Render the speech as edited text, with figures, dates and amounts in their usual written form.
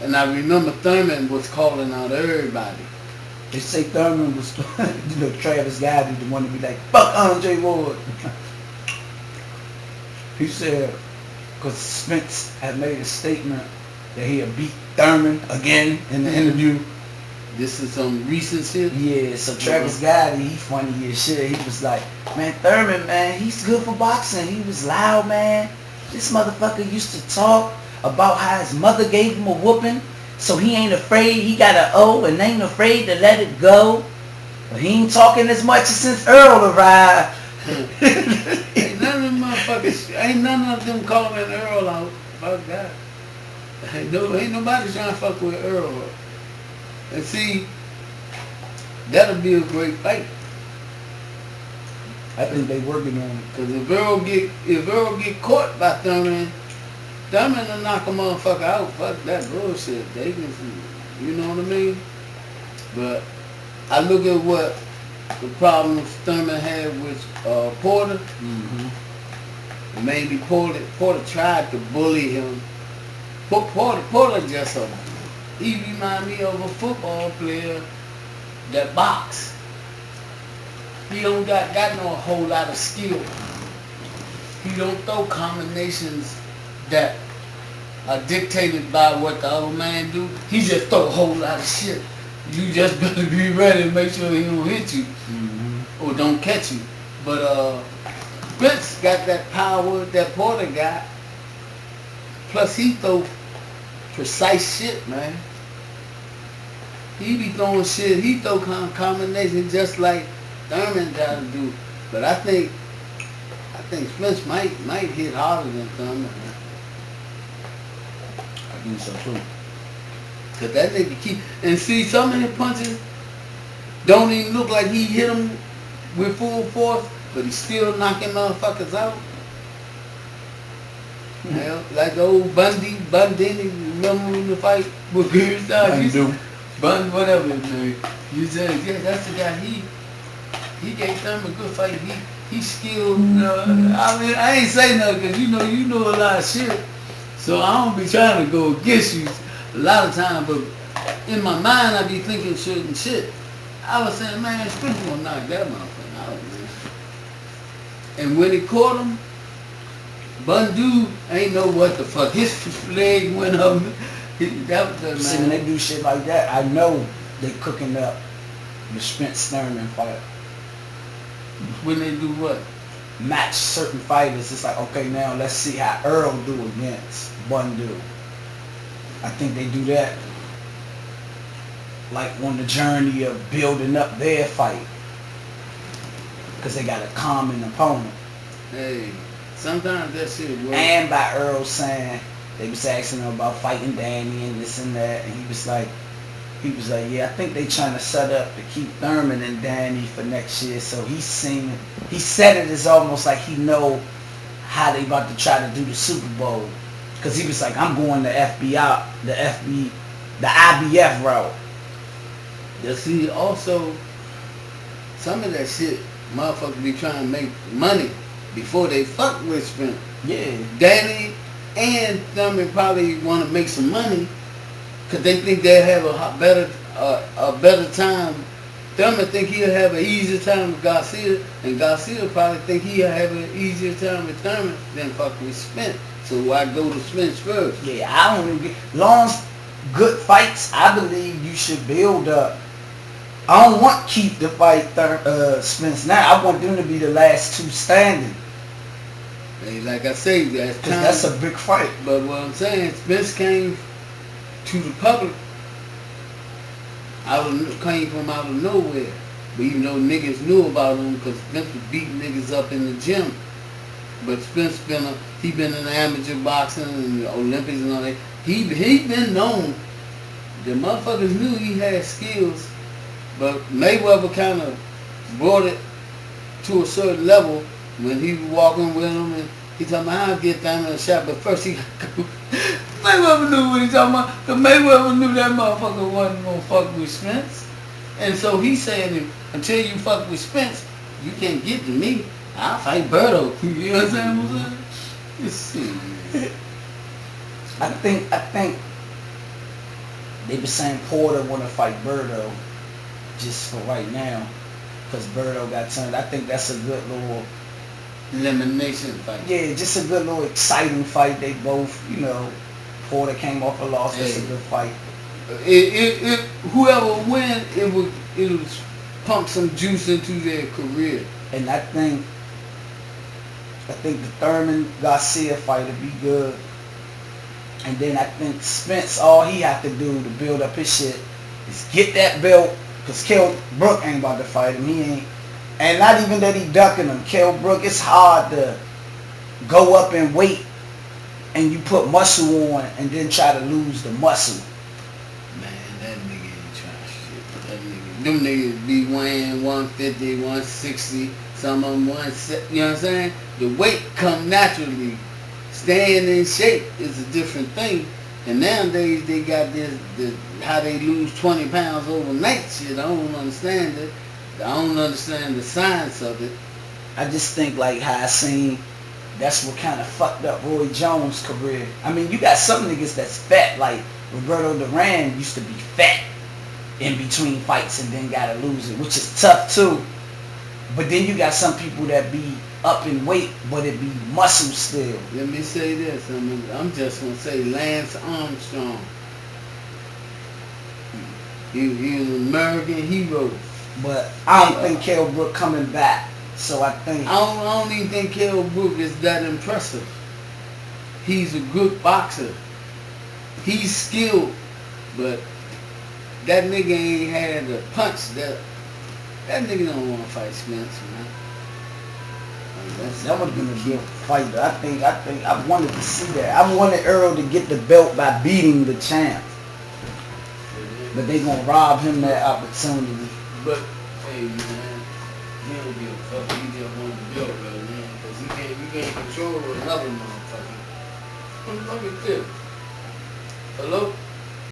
And I remember Thurman was calling out everybody. They say Thurman was, Travis Gotti, the one to be like, fuck Andre Ward. He said, because Spence had made a statement that he had beat Thurman again in the interview. This is some recent shit? Yeah, so Travis Gotti, he funny as shit. He was like, man, Thurman, man, he's good for boxing. He was loud, man. This motherfucker used to talk about how his mother gave him a whooping, so he ain't afraid. He got an O and ain't afraid to let it go. But he ain't talking as much since Errol arrived. Ain't none of them motherfuckers, ain't none of them calling Errol out. Fuck that. Ain't nobody trying to fuck with Errol. And see, that'll be a great fight. I think they working on it. Cause if Errol get caught by Thurman will knock a motherfucker out. Fuck that bullshit. They can, you know what I mean? But I look at what the problems Thurman had with Porter. Mm-hmm. Maybe Porter tried to bully him. But Porter just he remind me of a football player that box. He don't got no whole lot of skill. He don't throw combinations that are dictated by what the other man do. He just throw a whole lot of shit. You just better be ready to make sure he don't hit you or don't catch you. But Spence got that power that Porter got. Plus he throw precise shit, man. He be throwing shit. He throw combinations just like Thurman tried to do. But I think Spence might hit harder than Thurman. I think so too. Cause that nigga keep and see some of his punches don't even look like he hit him with full force, but he's still knocking motherfuckers out. Hell, like the old Bundini, remember in the fight with Beardstyle? Bun, whatever his name. You said, yeah, that's the guy. He gave them a good fight. He skilled. I mean, I ain't say nothing because you know a lot of shit. So I don't be trying to go against you a lot of times, but in my mind I be thinking certain shit. I was saying, man, Spence gonna knock that motherfucker out, man. And when he caught him, Bundu ain't know what the fuck. His leg went up. That was the See, when they do shit like that, I know they cooking up the Spence Thurman fight. When they do what? Match certain fighters. It's like, okay, now let's see how Errol do against Bundu. I think they do that like on the journey of building up their fight. Because they got a common opponent. Hey, sometimes that shit works. And by Errol saying, they was asking him about fighting Danny and this and that, and he was like, yeah, I think they trying to set up to keep Thurman and Danny for next year. So he said it as almost like he know how they about to try to do the Super Bowl, because he was like, I'm going the IBF route. You see, also some of that shit, motherfuckers be trying to make money before they fuck with Spence. Yeah, Danny and Thurman probably want to make some money because they think they'll have a better time. Thurman think he'll have an easier time with Garcia, and Garcia probably think he'll have an easier time with Thurman than fuck with Spence. So I go to Spence first. Yeah, I don't even get long good fights. I believe you should build up. I don't want Keith to fight Spence now. I want them to be the last two standing. Hey, like I say, that's a big fight. But what I'm saying, Spence came to the public came from out of nowhere. But even though niggas knew about him, because Spence was beating niggas up in the gym. But Spence been in amateur boxing and the Olympics and all that. He been known. The motherfuckers knew he had skills, but Mayweather kind of brought it to a certain level when he was walking with him and he talking about, I'll get down in a shot, but first he Mayweather knew what he talking about, because Mayweather knew that motherfucker wasn't going to fuck with Spence. And so he saying, until you fuck with Spence, you can't get to me. I'll fight Berto. You know what I'm saying? Let's see. I think They been saying Porter want to fight Birdo just for right now because Birdo got turned. I think that's a good little elimination fight. Yeah, just a good little exciting fight. They both, you know, Porter came off a loss. That's a good fight. Whoever win, it would pump some juice into their career. And I think the Thurman Garcia fight would be good. And then I think Spence, all he have to do to build up his shit is get that belt, because Kell Brook ain't about to fight him. He ain't. And not even that he ducking him. Kell Brook, it's hard to go up in weight and you put muscle on and then try to lose the muscle. Man, that nigga ain't trying shit. That nigga, them niggas be weighing 150, 160, some of them 170, you know what I'm saying? The weight come naturally. Staying in shape is a different thing. And nowadays they got this how they lose 20 pounds overnight shit. I don't understand it. I don't understand the science of it. I just think like how I seen that's what kind of fucked up Roy Jones' career. I mean, you got some niggas that's fat, like Roberto Duran used to be fat in between fights and then gotta lose it, which is tough too. But then you got some people that be up in weight, but it be muscle still. Let me say this. I'm just gonna say Lance Armstrong. He was an American hero. But I don't think Kell Brook coming back. So I think I don't even think Kell Brook is that impressive. He's a good boxer. He's skilled, but that nigga ain't had the punch that nigga don't want to fight Spence, man. That would have been a good fight. I think I wanted to see that. I wanted Errol to get the belt by beating the champ. But they gonna rob him that opportunity. But hey man, he don't give a fuck. He just want the belt right now, cause you can't control another motherfucker. What the fuck is this? Hello?